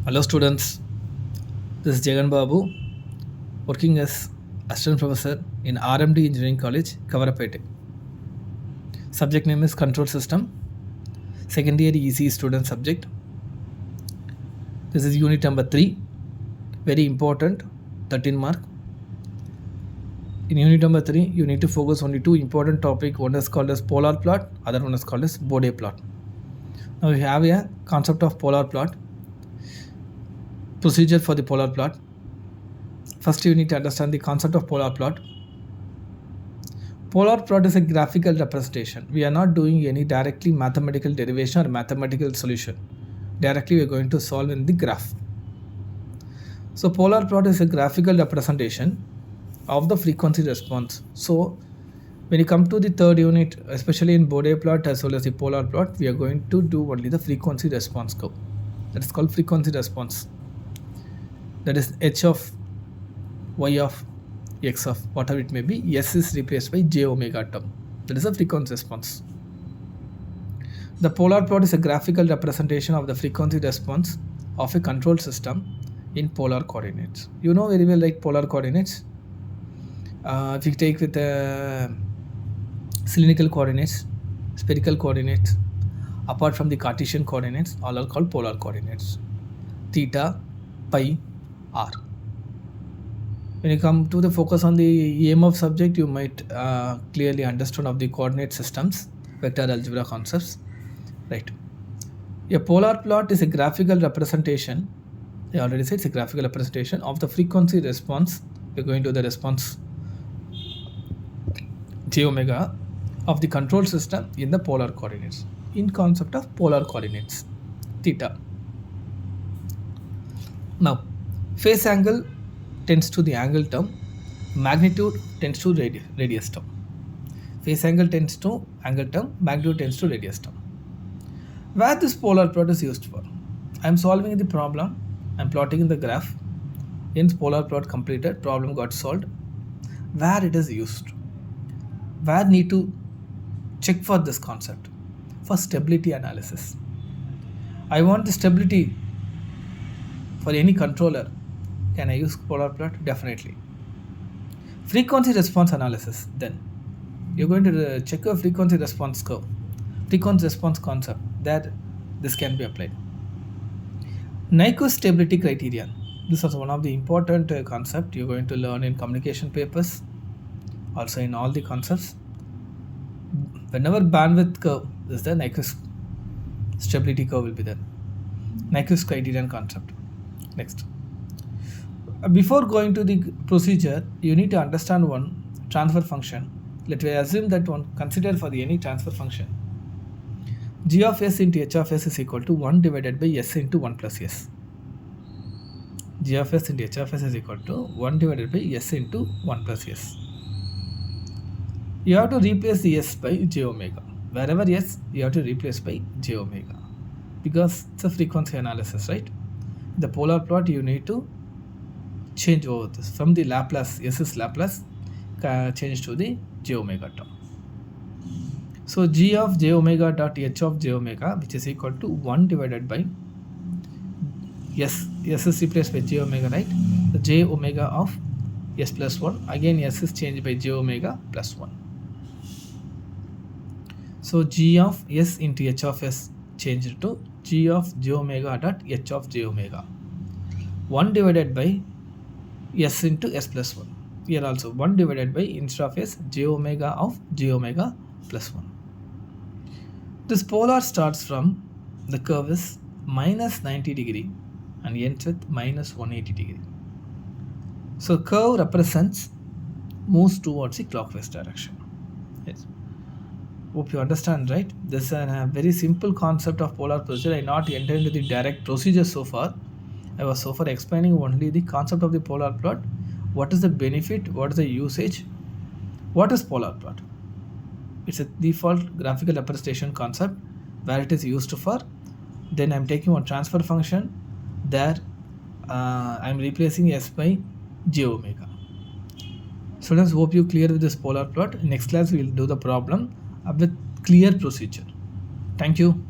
Hello students, this is Jagan Babu working as assistant professor in RMD Engineering College, Kavarapete. Subject name is Control System, second year EC student subject. This is unit number 3, very important, 13 mark. In unit number 3, you need to focus only two important topic. One is called as polar plot, other one is called as Bode plot. Now we have a concept of polar plot, procedure for the polar plot. First you need to understand the concept of polar plot. Polar plot is a graphical representation. We are not doing any directly mathematical derivation or mathematical solution. Directly we are going to solve in the graph. So polar plot is a graphical representation of the frequency response. So when you come to the third unit, especially in Bode plot as well as the polar plot, we are going to do only the frequency response curve. That is called frequency response. That is h of y of x of whatever it may be, s is replaced by j omega term. That is a frequency response. The polar plot is a graphical representation of the frequency response of a control system in polar coordinates. You know very well, like polar coordinates. If you take with cylindrical coordinates, spherical coordinates, apart from the Cartesian coordinates, all are called polar coordinates. Theta, pi, r. When you come to the focus on the EMF subject, you might clearly understand of the coordinate systems, vector algebra concepts, right? A polar plot is a graphical representation. I already said it's a graphical representation of the frequency response. We're going to the response j omega of the control system in the polar coordinates. In concept of polar coordinates, theta. Now, phase angle tends to the angle term, magnitude tends to radius term. Phase angle tends to angle term, magnitude tends to radius term. Where this polar plot is used for? I am solving the problem, I am plotting in the graph. Hence polar plot completed, problem got solved. Where it is used? Where need to check for this concept? For stability analysis. I want the stability for any controller. Can I use polar plot? Definitely. Frequency response analysis. Then you're going to check a frequency response curve, frequency response concept. That this can be applied. Nyquist stability criterion. This is one of the important concept you're going to learn in communication papers, also in all the concepts. Whenever bandwidth curve is there, Nyquist stability curve will be there. Nyquist criterion concept. Next. Before going to the procedure, you need to understand one transfer function. Let me assume that one consider for the any transfer function. G of s into h of s is equal to 1 divided by s into 1 plus s. G of s into h of s is equal to 1 divided by s into 1 plus s. You have to replace the s by j omega. Wherever s, you have to replace by j omega. Because it's a frequency analysis, right? The polar plot, you need to change over this from the Laplace, s is Laplace, change to the j omega term. So g of j omega dot h of j omega, which is equal to 1 divided by s is replaced by j omega, right? The j omega of s plus 1, again s is changed by j omega plus 1. So g of s into h of s changed to g of j omega dot h of j omega. 1 divided by s into s plus 1. Here also 1 divided by instead of s, j omega of j omega plus 1. This polar starts from, the curve is minus 90 degree and ends with minus 180 degree. So curve represents, moves towards the clockwise direction. Yes. Hope you understand, right? This is a very simple concept of polar procedure. I not enter into the direct procedure so far. I was so far explaining only the concept of the polar plot. What is the benefit? What is the usage? What is polar plot? It's a default graphical representation concept where it is used for. Then I'm taking one transfer function. There I'm replacing s by j omega. Students, hope you clear with this polar plot. Next class we will do the problem with clear procedure. Thank you.